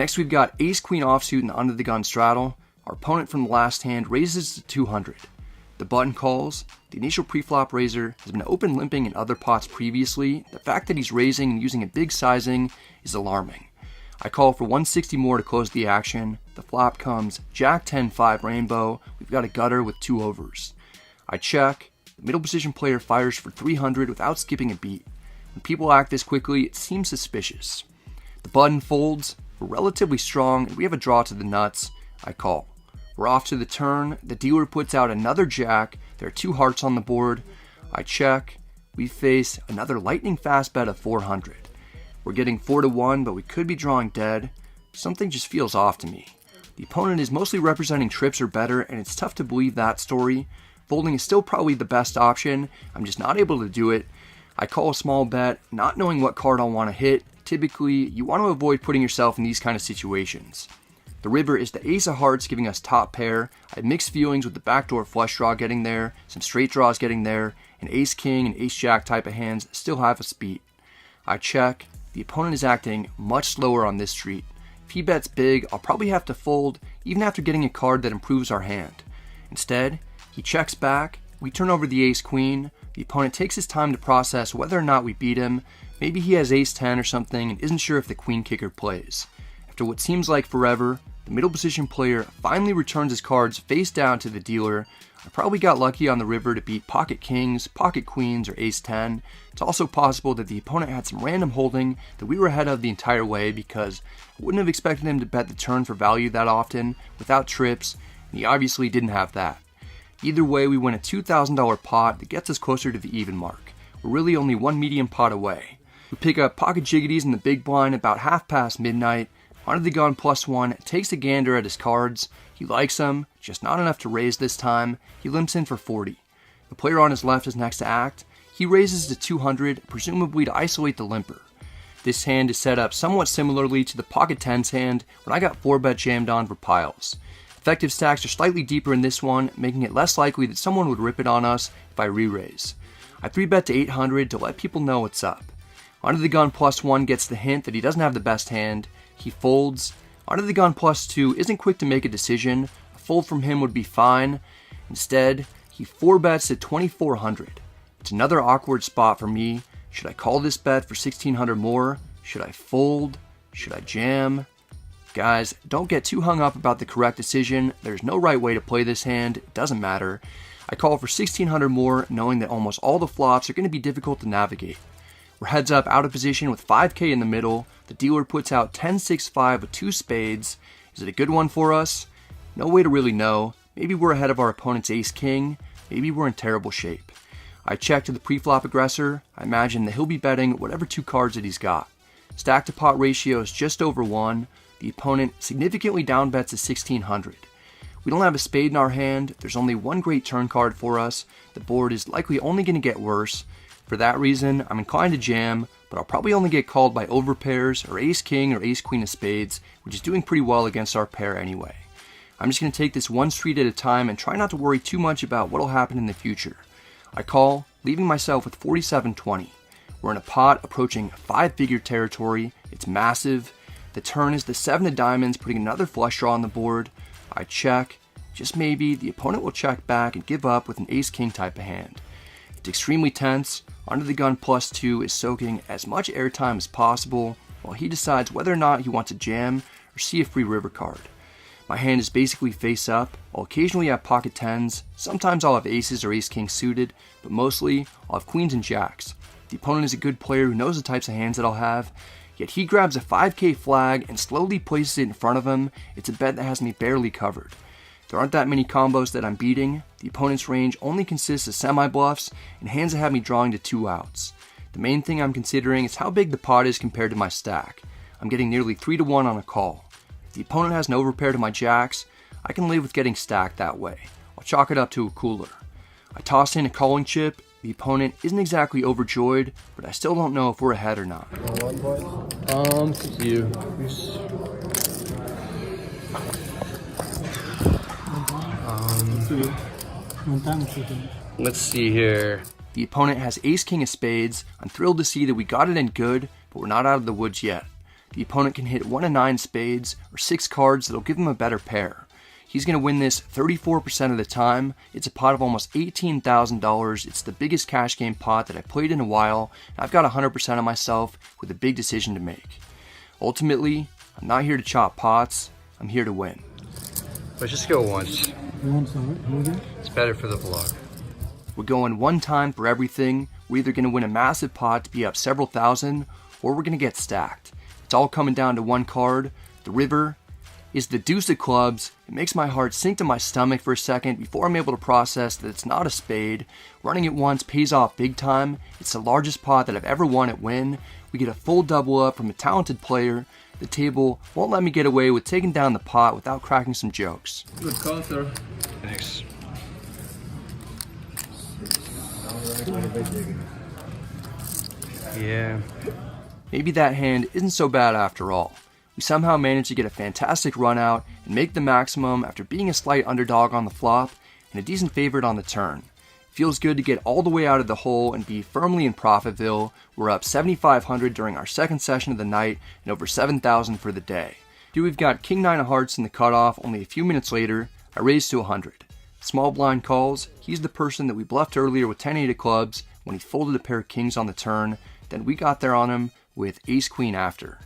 Next we've got ace queen offsuit and under the gun straddle. Our opponent from the last hand raises to 200. The button calls. The initial preflop raiser has been open limping in other pots previously. The fact that he's raising and using a big sizing is alarming. I call for 160 more to close the action. The flop comes Jack 10-5 rainbow. We've got a gutter with 2 overs. I check. The middle position player fires for 300 without skipping a beat. When people act this quickly, it seems suspicious. The button folds. We're relatively strong and we have a draw to the nuts. I call. We're off to the turn. The dealer puts out another jack. There are 2 hearts on the board. I check. We face another lightning fast bet of 400. We're getting 4-1, but we could be drawing dead. Something just feels off to me. The opponent is mostly representing trips or better, and it's tough to believe that story. Folding is still probably the best option. I'm just not able to do it. I call a small bet, not knowing what card I'll want to hit. Typically, you want to avoid putting yourself in these kind of situations. The river is the ace of hearts giving us top pair. I have mixed feelings with the backdoor flush draw getting there, some straight draws getting there, and ace king and ace jack type of hands still have us beat. I check. The opponent is acting much slower on this street. If he bets big, I'll probably have to fold even after getting a card that improves our hand. Instead, he checks back, we turn over the ace queen, the opponent takes his time to process whether or not we beat him. Maybe he has ace 10 or something and isn't sure if the queen kicker plays. After what seems like forever, the middle position player finally returns his cards face down to the dealer. I probably got lucky on the river to beat pocket kings, pocket queens, or ace 10. It's also possible that the opponent had some random holding that we were ahead of the entire way because I wouldn't have expected him to bet the turn for value that often without trips, and he obviously didn't have that. Either way, we win a $2,000 pot that gets us closer to the even mark. We're really only one medium pot away. We pick up pocket jiggities in the big blind about half past midnight. Under the gun +1 takes a gander at his cards. He likes them, just not enough to raise this time. He limps in for 40. The player on his left is next to act. He raises to 200, presumably to isolate the limper. This hand is set up somewhat similarly to the pocket 10s hand when I got 4-bet jammed on for piles. Effective stacks are slightly deeper in this one, making it less likely that someone would rip it on us if I re-raise. I 3-bet to 800 to let people know what's up. Under the gun +1 gets the hint that he doesn't have the best hand. He folds. Under the gun +2 isn't quick to make a decision. A fold from him would be fine. Instead, he 4-bets to 2,400. It's another awkward spot for me. Should I call this bet for 1,600 more? Should I fold? Should I jam? Guys, don't get too hung up about the correct decision. There's no right way to play this hand. It doesn't matter. I call for 1,600 more, knowing that almost all the flops are going to be difficult to navigate. We're heads up out of position with 5K in the middle. The dealer puts out 10-6-5 with 2 spades. Is it a good one for us? No way to really know. Maybe we're ahead of our opponent's ace-king. Maybe we're in terrible shape. I check to the preflop aggressor. I imagine that he'll be betting whatever 2 cards that he's got. Stack to pot ratio is just over 1. The opponent significantly down bets to 1,600. We don't have a spade in our hand. There's only one great turn card for us. The board is likely only going to get worse. For that reason, I'm inclined to jam, but I'll probably only get called by overpairs or ace-king or ace-queen of spades, which is doing pretty well against our pair anyway. I'm just going to take this one street at a time and try not to worry too much about what will happen in the future. I call, leaving myself with 47-20. We're in a pot approaching 5-figure territory. It's massive. The turn is the 7 of diamonds, putting another flush draw on the board. I check. Just maybe, the opponent will check back and give up with an ace-king type of hand. It's extremely tense. Under the gun +2 is soaking as much airtime as possible while he decides whether or not he wants to jam or see a free river card. My hand is basically face up. I'll occasionally have pocket 10s. Sometimes I'll have aces or ace-king suited, but mostly I'll have queens and jacks. The opponent is a good player who knows the types of hands that I'll have, yet he grabs a 5K flag and slowly places it in front of him. It's a bet that has me barely covered. There aren't that many combos that I'm beating. The opponent's range only consists of semi-bluffs and hands that have me drawing to 2 outs. The main thing I'm considering is how big the pot is compared to my stack. I'm getting nearly 3-1 on a call. If the opponent has an overpair to my jacks, I can live with getting stacked that way. I'll chalk it up to a cooler. I toss in a calling chip. The opponent isn't exactly overjoyed, but I still don't know if we're ahead or not. Let's see here. The opponent has ace-king of spades. I'm thrilled to see that we got it in good, but we're not out of the woods yet. the opponent can hit 1 of 9 spades or 6 cards that'll give him a better pair. He's going to win this 34% of the time. It's a pot of almost $18,000. It's the biggest cash game pot that I've played in a while. I've got 100% on myself with a big decision to make. Ultimately, I'm not here to chop pots. I'm here to win. Let's just go once. It's better for the vlog. We're going one time for everything. We're either going to win a massive pot to be up several thousand, or we're going to get stacked. It's all coming down to one card. The river is the deuce of clubs. It makes my heart sink to my stomach for a second before I'm able to process that it's not a spade. Running it once pays off big time. It's the largest pot that I've ever won at Win. We get a full double up from a talented player. The table won't let me get away with taking down the pot without cracking some jokes. Good call, sir. Thanks. Yeah. Maybe that hand isn't so bad after all. We somehow managed to get a fantastic run out and make the maximum after being a slight underdog on the flop and a decent favorite on the turn. Feels good to get all the way out of the hole and be firmly in Profitville. We're up 7,500 during our second session of the night and over 7,000 for the day. Here we've got King 9 of hearts in the cutoff. Only a few minutes later, I raise to 100. Small blind calls. He's the person that we bluffed earlier with 10-8 of clubs when he folded a pair of kings on the turn. Then we got there on him with ace-queen after.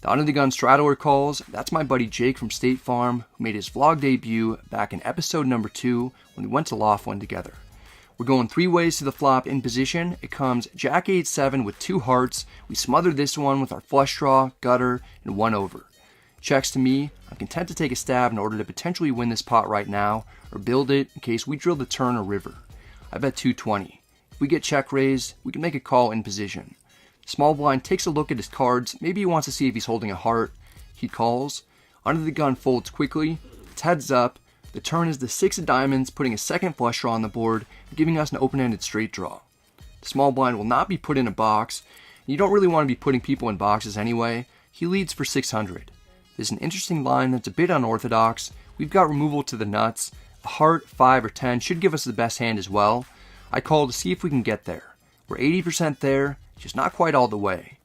The under the gun straddler calls. That's my buddy Jake from State Farm, who made his vlog debut back in episode number 2 when we went to Loft together. We're going 3 ways to the flop in position. It comes Jack 8-7 with 2 hearts. We smother this one with our flush draw, gutter, and 1 over. Checks to me. I'm content to take a stab in order to potentially win this pot right now, or build it in case we drill the turn or river. I bet 220. If we get check raised, we can make a call in position. Small blind takes a look at his cards. Maybe he wants to see if he's holding a heart. He calls. Under the gun folds quickly. It's heads up. The turn is the 6 of diamonds, putting a second flush draw on the board and giving us an open-ended straight draw. The small blind will not be put in a box. You don't really want to be putting people in boxes anyway. He leads for 600. This is an interesting line that's a bit unorthodox. We've got removal to the nuts. A heart, 5, or 10 should give us the best hand as well. I call to see if we can get there. We're 80% there, just not quite all the way.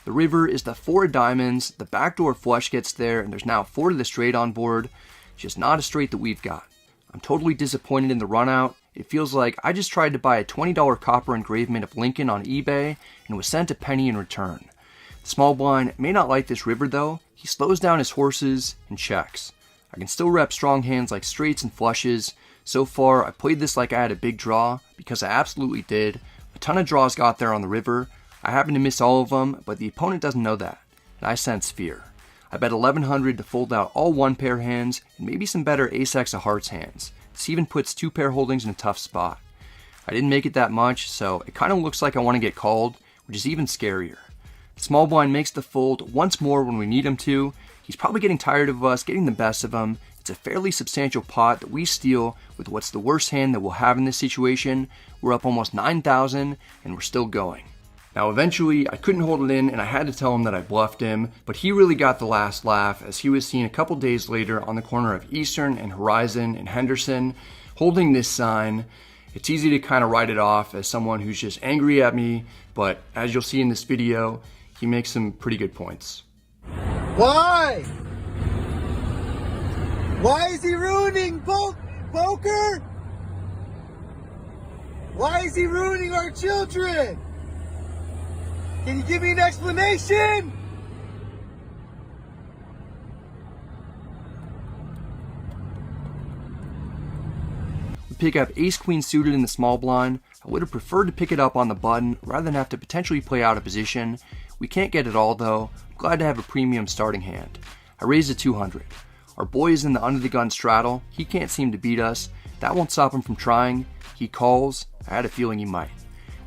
The river is the 4 of diamonds. The backdoor flush gets there, and there's now 4 to the straight on board. Just not a straight that we've got. I'm totally disappointed in the run out. It feels like I just tried to buy a $20 copper engravement of Lincoln on eBay and was sent a penny in return. The small blind may not like this river though. He slows down his horses and checks. I can still rep strong hands like straights and flushes. So far, I played this like I had a big draw because I absolutely did. A ton of draws got there on the river. I happen to miss all of them, but the opponent doesn't know that, and I sense fear. I bet 1,100 to fold out all 1-pair hands and maybe some better ace-x of hearts hands. This even puts 2-pair holdings in a tough spot. I didn't make it that much, so it kind of looks like I want to get called, which is even scarier. The small blind makes the fold once more when we need him to. He's probably getting tired of us getting the best of him. It's a fairly substantial pot that we steal with what's the worst hand that we'll have in this situation. We're up almost 9,000 and we're still going. Now eventually I couldn't hold it in and I had to tell him that I bluffed him, but he really got the last laugh as he was seen a couple days later on the corner of Eastern and Horizon in Henderson holding this sign. It's easy to kind of write it off as someone who's just angry at me, but as you'll see in this video, he makes some pretty good points. Why? Why is he ruining poker? Why is he ruining our children? Can you give me an explanation? We pick up ace-queen suited in the small blind. I would have preferred to pick it up on the button rather than have to potentially play out of position. We can't get it all though. I'm glad to have a premium starting hand. I raise to 200. Our boy is in the under the gun straddle. He can't seem to beat us. That won't stop him from trying. He calls. I had a feeling he might.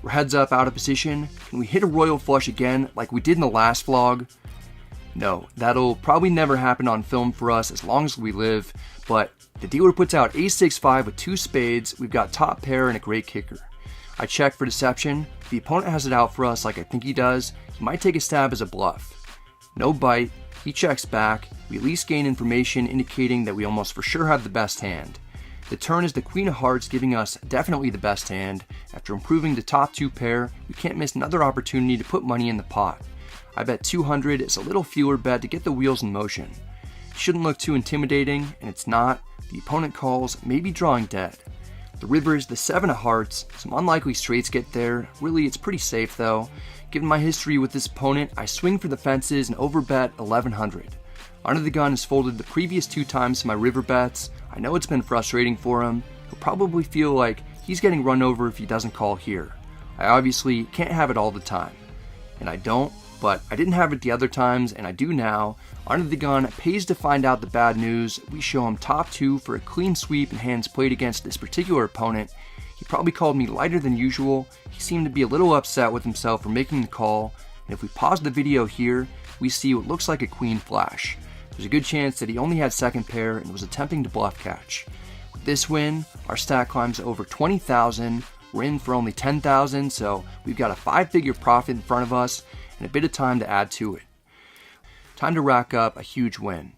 We're heads up out of position. Can we hit a royal flush again like we did in the last vlog? No, that'll probably never happen on film for us as long as we live, but the dealer puts out ace-6-5 with 2 spades. We've got top pair and a great kicker. I check for deception. If the opponent has it out for us like I think he does, he might take a stab as a bluff. No bite. He checks back. We at least gain information indicating that we almost for sure have the best hand. The turn is the Queen of Hearts, giving us definitely the best hand. After improving the top 2 pair, we can't miss another opportunity to put money in the pot. I bet 200 is a little feeler bet to get the wheels in motion. It shouldn't look too intimidating, and it's not. The opponent calls, maybe drawing dead. The river is the 7 of hearts, some unlikely straights get there. Really, it's pretty safe though. Given my history with this opponent, I swing for the fences and overbet 1100. Under the gun has folded the previous 2 times to my river bets. I know it's been frustrating for him. He'll probably feel like he's getting run over if he doesn't call here. I obviously can't have it all the time. And I don't, but I didn't have it the other times, and I do now. Under the gun pays to find out the bad news. We show him top 2 for a clean sweep and hands played against this particular opponent. He probably called me lighter than usual. He seemed to be a little upset with himself for making the call, and if we pause the video here, we see what looks like a queen flash. There's a good chance that he only had second pair and was attempting to bluff catch. With this win, our stack climbs to over 20,000. We're in for only 10,000, so we've got a 5-figure profit in front of us and a bit of time to add to it. Time to rack up a huge win.